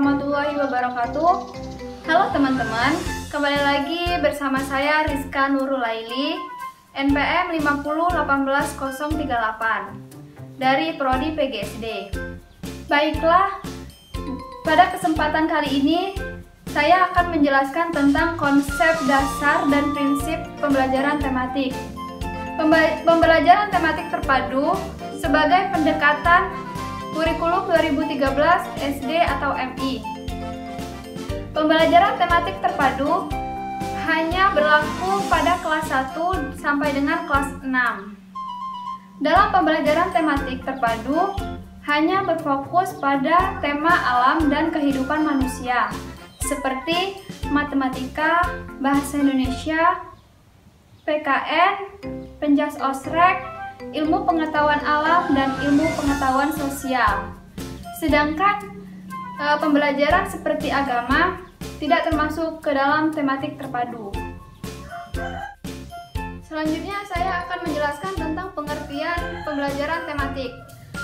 warahmatullahi wabarakatuh. Halo teman-teman, kembali lagi bersama saya Rizka Nurulaili, NPM 5018038 dari Prodi PGSD. Baiklah, pada kesempatan kali ini saya akan menjelaskan tentang konsep dasar dan prinsip pembelajaran tematik. Pembelajaran tematik terpadu sebagai pendekatan kurikulum 2013 SD atau MI. Pembelajaran tematik terpadu hanya berlaku pada kelas 1 sampai dengan kelas 6. Dalam pembelajaran tematik terpadu hanya berfokus pada tema alam dan kehidupan manusia, seperti matematika, bahasa Indonesia, PKN, penjas osrek, ilmu pengetahuan alam, dan ilmu pengetahuan sosial. Sedangkan pembelajaran seperti agama tidak termasuk ke dalam tematik terpadu. Selanjutnya saya akan menjelaskan tentang pengertian pembelajaran tematik.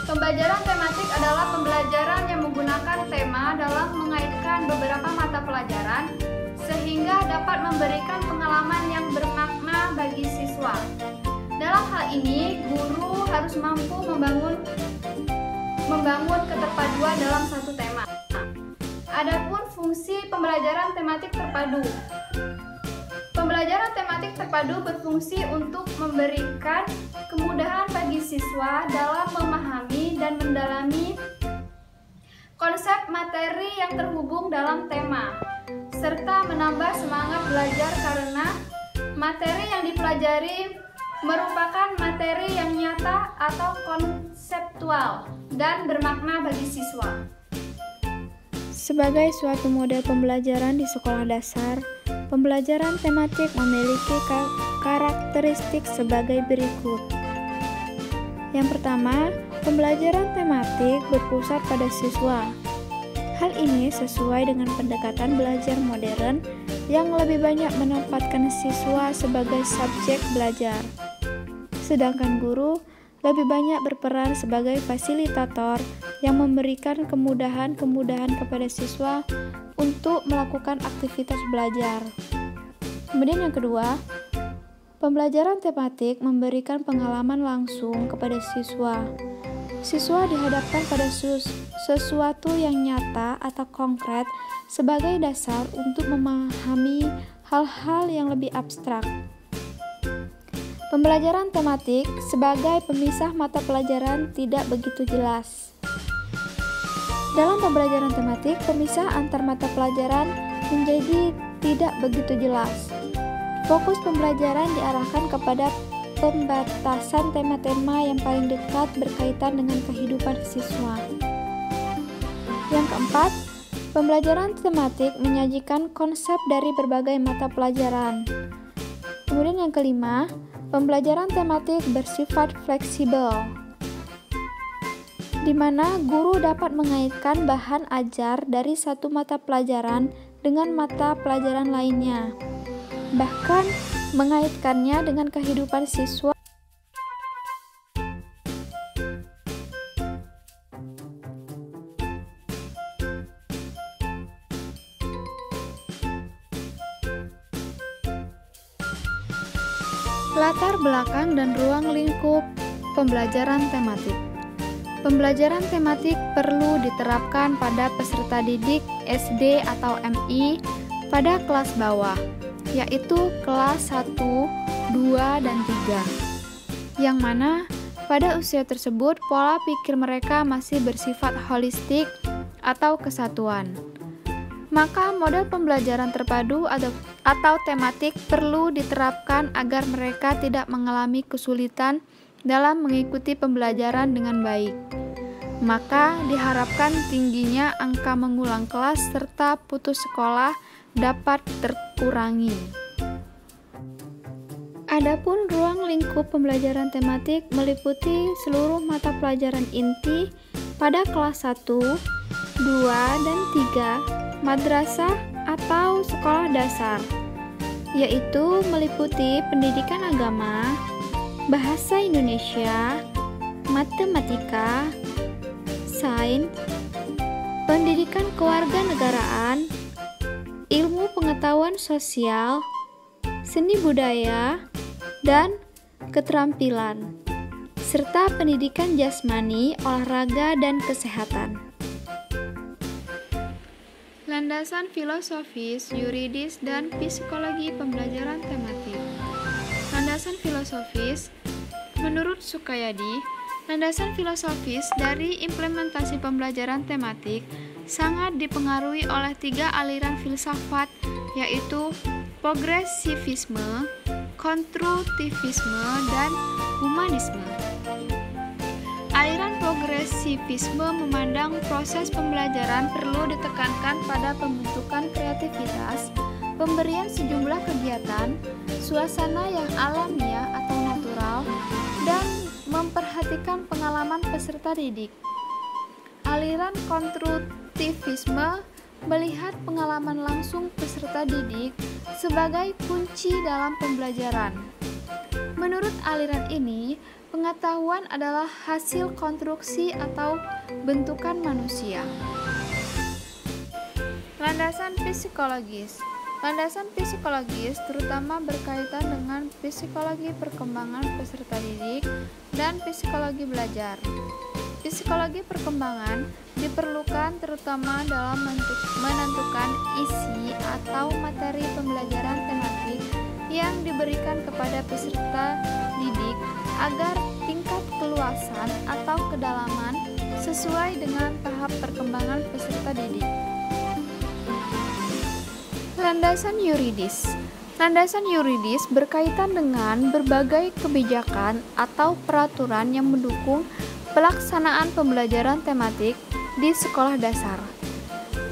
Pembelajaran tematik adalah pembelajaran yang menggunakan tema dalam mengaitkan beberapa mata pelajaran sehingga dapat memberikan pengalaman yang bermakna bagi siswa. Dalam hal ini, guru harus mampu membangun keterpaduan dalam satu tema. Adapun fungsi pembelajaran tematik terpadu. Pembelajaran tematik terpadu berfungsi untuk memberikan kemudahan bagi siswa dalam memahami dan mendalami konsep materi yang terhubung dalam tema, serta menambah semangat belajar karena materi yang dipelajari merupakan materi yang nyata atau konseptual dan bermakna bagi siswa. Sebagai suatu model pembelajaran di sekolah dasar, pembelajaran tematik memiliki karakteristik sebagai berikut. Yang pertama, pembelajaran tematik berpusat pada siswa. Hal ini sesuai dengan pendekatan belajar modern yang lebih banyak menempatkan siswa sebagai subjek belajar. Sedangkan guru lebih banyak berperan sebagai fasilitator yang memberikan kemudahan-kemudahan kepada siswa untuk melakukan aktivitas belajar. Kemudian yang kedua, pembelajaran tematik memberikan pengalaman langsung kepada siswa. Siswa dihadapkan pada sesuatu yang nyata atau konkret sebagai dasar untuk memahami hal-hal yang lebih abstrak. Pembelajaran tematik sebagai pemisah mata pelajaran tidak begitu jelas. Dalam pembelajaran tematik, pemisah antar mata pelajaran menjadi tidak begitu jelas. Fokus pembelajaran diarahkan kepada pembatasan tema-tema yang paling dekat berkaitan dengan kehidupan siswa. Yang keempat, pembelajaran tematik menyajikan konsep dari berbagai mata pelajaran. Kemudian yang kelima, pembelajaran tematik bersifat fleksibel, di mana guru dapat mengaitkan bahan ajar dari satu mata pelajaran dengan mata pelajaran lainnya, bahkan mengaitkannya dengan kehidupan siswa. Latar belakang dan ruang lingkup pembelajaran tematik. Pembelajaran tematik perlu diterapkan pada peserta didik SD atau MI pada kelas bawah, yaitu kelas 1, 2, dan 3. Yang mana pada usia tersebut pola pikir mereka masih bersifat holistik atau kesatuan. Maka model pembelajaran terpadu atau tematik perlu diterapkan agar mereka tidak mengalami kesulitan dalam mengikuti pembelajaran dengan baik. Maka diharapkan tingginya angka mengulang kelas serta putus sekolah dapat terkurangi. Adapun ruang lingkup pembelajaran tematik meliputi seluruh mata pelajaran inti pada kelas 1, 2, dan 3 madrasah atau sekolah dasar, yaitu meliputi pendidikan agama, bahasa Indonesia, matematika, sains, pendidikan kewarganegaraan, ilmu pengetahuan sosial, seni budaya, dan keterampilan, serta pendidikan jasmani, olahraga, dan kesehatan. Landasan filosofis, yuridis, dan psikologi pembelajaran tematik. Landasan filosofis, menurut Sukayadi, landasan filosofis dari implementasi pembelajaran tematik sangat dipengaruhi oleh 3 aliran filsafat, yaitu progresivisme, konstruktivisme, dan humanisme. Aliran progresivisme memandang proses pembelajaran perlu ditekankan pada pembentukan kreativitas, pemberian sejumlah kegiatan, suasana yang alamiah atau natural, dan memperhatikan pengalaman peserta didik. Aliran konstruktivisme melihat pengalaman langsung peserta didik sebagai kunci dalam pembelajaran. Menurut aliran ini, pengetahuan adalah hasil konstruksi atau bentukan manusia. Landasan psikologis. Landasan psikologis terutama berkaitan dengan psikologi perkembangan peserta didik dan psikologi belajar. Psikologi perkembangan diperlukan terutama dalam menentukan isi atau materi pembelajaran tematik yang diberikan kepada peserta didik agar tingkat keluasan atau kedalaman sesuai dengan tahap perkembangan peserta didik. Landasan yuridis. Landasan yuridis berkaitan dengan berbagai kebijakan atau peraturan yang mendukung pelaksanaan pembelajaran tematik di sekolah dasar.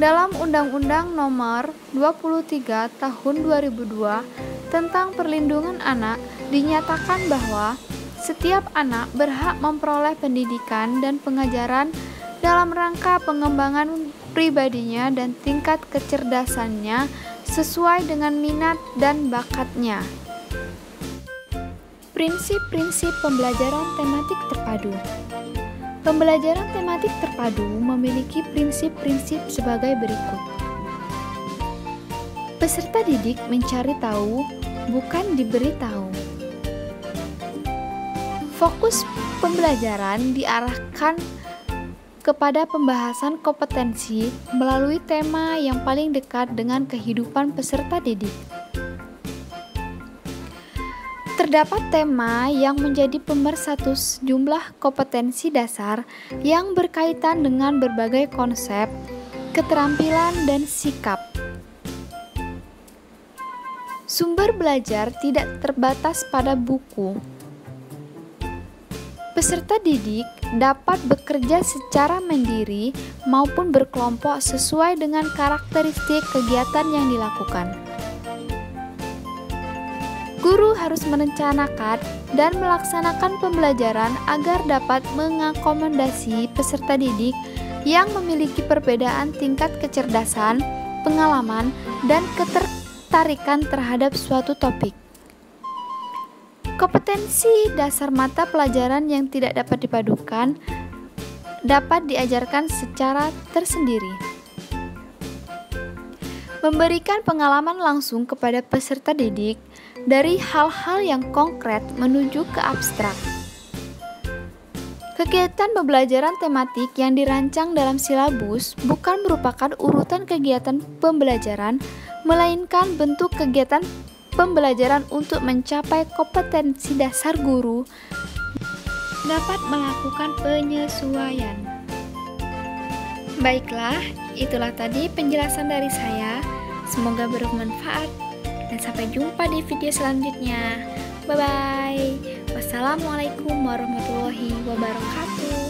Dalam Undang-Undang Nomor 23 Tahun 2002 tentang Perlindungan Anak dinyatakan bahwa setiap anak berhak memperoleh pendidikan dan pengajaran dalam rangka pengembangan pribadinya dan tingkat kecerdasannya sesuai dengan minat dan bakatnya. Prinsip-prinsip pembelajaran tematik terpadu. Pembelajaran tematik terpadu memiliki prinsip-prinsip sebagai berikut. Peserta didik mencari tahu, bukan diberi tahu. Fokus pembelajaran diarahkan kepada pembahasan kompetensi melalui tema yang paling dekat dengan kehidupan peserta didik. Terdapat tema yang menjadi pemersatu sejumlah kompetensi dasar yang berkaitan dengan berbagai konsep, keterampilan, dan sikap. Sumber belajar tidak terbatas pada buku. Peserta didik dapat bekerja secara mandiri maupun berkelompok sesuai dengan karakteristik kegiatan yang dilakukan. Guru harus merencanakan dan melaksanakan pembelajaran agar dapat mengakomodasi peserta didik yang memiliki perbedaan tingkat kecerdasan, pengalaman, dan ketertarikan terhadap suatu topik. Kompetensi dasar mata pelajaran yang tidak dapat dipadukan dapat diajarkan secara tersendiri. Memberikan pengalaman langsung kepada peserta didik dari hal-hal yang konkret menuju ke abstrak. Kegiatan pembelajaran tematik yang dirancang dalam silabus bukan merupakan urutan kegiatan pembelajaran, melainkan bentuk kegiatan pembelajaran untuk mencapai kompetensi dasar. Guru dapat melakukan penyesuaian. Baiklah, itulah tadi penjelasan dari saya. Semoga bermanfaat dan sampai jumpa di video selanjutnya. Bye-bye. Wassalamualaikum warahmatullahi wabarakatuh.